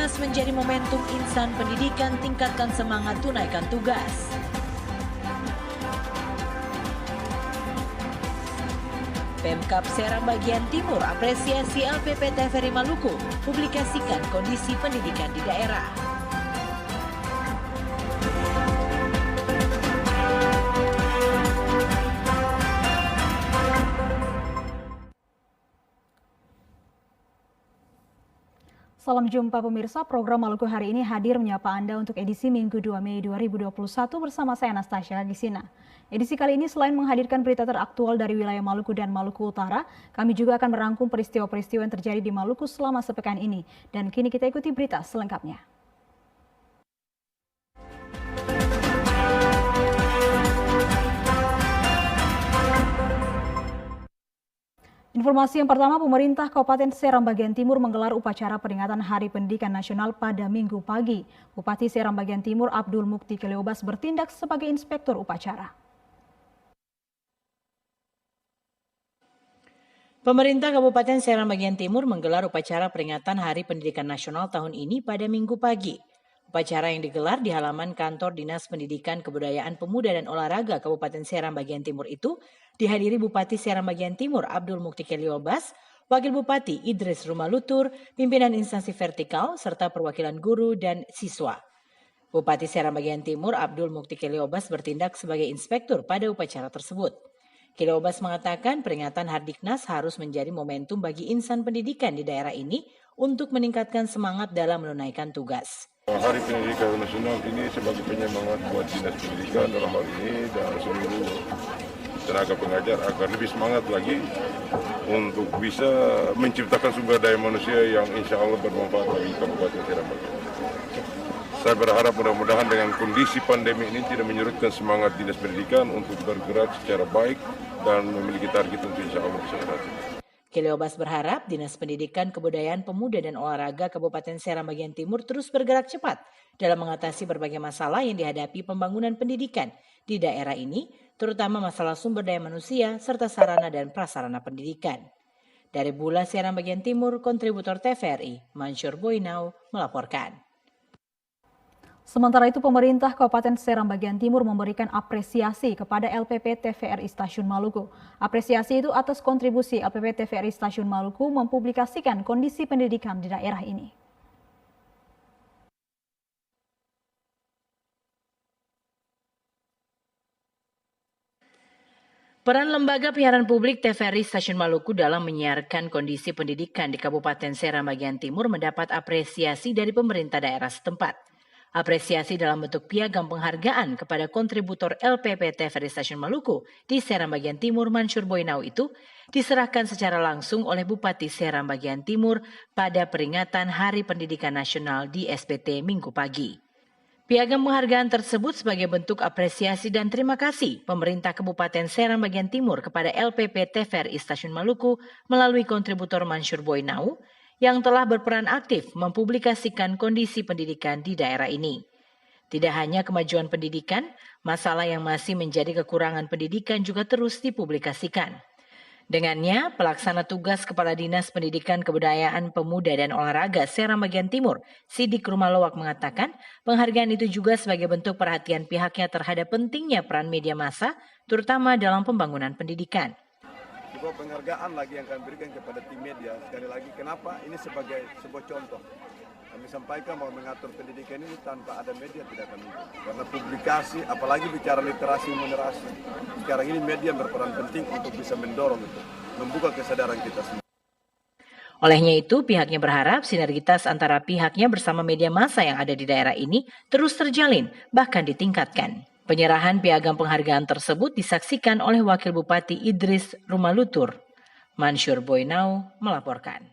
Hardiknas menjadi momentum insan pendidikan tingkatkan semangat tunaikan tugas. Pemkab Seram Bagian Timur apresiasi LPP TVRI Maluku publikasikan kondisi pendidikan di daerah. Salam jumpa pemirsa, program Maluku hari ini hadir menyapa Anda untuk edisi Minggu 2 Mei 2021 bersama saya Anastasia Gisina. Edisi kali ini selain menghadirkan berita teraktual dari wilayah Maluku dan Maluku Utara, kami juga akan merangkum peristiwa-peristiwa yang terjadi di Maluku selama sepekan ini. Dan kini kita ikuti berita selengkapnya. Informasi yang pertama, pemerintah Kabupaten Seram Bagian Timur menggelar upacara peringatan Hari Pendidikan Nasional pada Minggu pagi. Bupati Seram Bagian Timur Abdul Mukti Keleobas bertindak sebagai inspektur upacara. Pemerintah Kabupaten Seram Bagian Timur menggelar upacara peringatan Hari Pendidikan Nasional tahun ini pada Minggu pagi. Upacara yang digelar di halaman kantor Dinas Pendidikan Kebudayaan Pemuda dan Olahraga Kabupaten Seram Bagian Timur itu dihadiri Bupati Seram Bagian Timur Abdul Mukti Keleobas, Wakil Bupati Idris Rumalutur, pimpinan instansi vertikal, serta perwakilan guru dan siswa. Bupati Seram Bagian Timur Abdul Mukti Keleobas bertindak sebagai inspektur pada upacara tersebut. Keleobas mengatakan peringatan Hardiknas harus menjadi momentum bagi insan pendidikan di daerah ini untuk meningkatkan semangat dalam menunaikan tugas. Hari Pendidikan Nasional ini sebagai penyemangat buat Dinas Pendidikan dalam hal ini dan seluruh tenaga pengajar agar lebih semangat lagi untuk bisa menciptakan sumber daya manusia yang insya Allah bermanfaat bagi Kabupaten Seram Bagian. Saya berharap mudah-mudahan dengan kondisi pandemi ini tidak menyurutkan semangat Dinas Pendidikan untuk bergerak secara baik dan memiliki target untuk insya Allah bisa berhasil. Keleobas berharap Dinas Pendidikan Kebudayaan Pemuda dan Olahraga Kabupaten Seram Bagian Timur terus bergerak cepat dalam mengatasi berbagai masalah yang dihadapi pembangunan pendidikan di daerah ini, terutama masalah sumber daya manusia serta sarana dan prasarana pendidikan. Dari Bula Seram Bagian Timur, kontributor TVRI Mansyur Boinau melaporkan. Sementara itu, pemerintah Kabupaten Seram Bagian Timur memberikan apresiasi kepada LPP TVRI Stasiun Maluku. Apresiasi itu atas kontribusi LPP TVRI Stasiun Maluku mempublikasikan kondisi pendidikan di daerah ini. Peran Lembaga Penyiaran Publik TVRI Stasiun Maluku dalam menyiarkan kondisi pendidikan di Kabupaten Seram Bagian Timur mendapat apresiasi dari pemerintah daerah setempat. Apresiasi dalam bentuk piagam penghargaan kepada kontributor LPP TVRI Stasiun Maluku di Seram Bagian Timur Mansyur Boinau itu diserahkan secara langsung oleh Bupati Seram Bagian Timur pada peringatan Hari Pendidikan Nasional di SPT Minggu pagi. Piagam penghargaan tersebut sebagai bentuk apresiasi dan terima kasih pemerintah Kabupaten Seram Bagian Timur kepada LPP TVRI Stasiun Maluku melalui kontributor Mansyur Boinau yang telah berperan aktif mempublikasikan kondisi pendidikan di daerah ini. Tidak hanya kemajuan pendidikan, masalah yang masih menjadi kekurangan pendidikan juga terus dipublikasikan. Dengannya, pelaksana tugas Kepala Dinas Pendidikan Kebudayaan Pemuda dan Olahraga Seram Bagian Timur, Sidik Rumalowak mengatakan, penghargaan itu juga sebagai bentuk perhatian pihaknya terhadap pentingnya peran media massa, terutama dalam pembangunan pendidikan. Sebuah penghargaan lagi yang kami berikan kepada tim media, sekali lagi kenapa ini sebagai sebuah contoh. Kami sampaikan bahwa mengatur pendidikan ini tanpa ada media tidak akan mungkin. Karena publikasi, apalagi bicara literasi moderasi, sekarang ini media berperan penting untuk bisa mendorong itu, membuka kesadaran kita semua. Olehnya itu, pihaknya berharap sinergitas antara pihaknya bersama media massa yang ada di daerah ini terus terjalin, bahkan ditingkatkan. Penyerahan piagam penghargaan tersebut disaksikan oleh Wakil Bupati Idris Rumalutur. Mansyur Boinau melaporkan.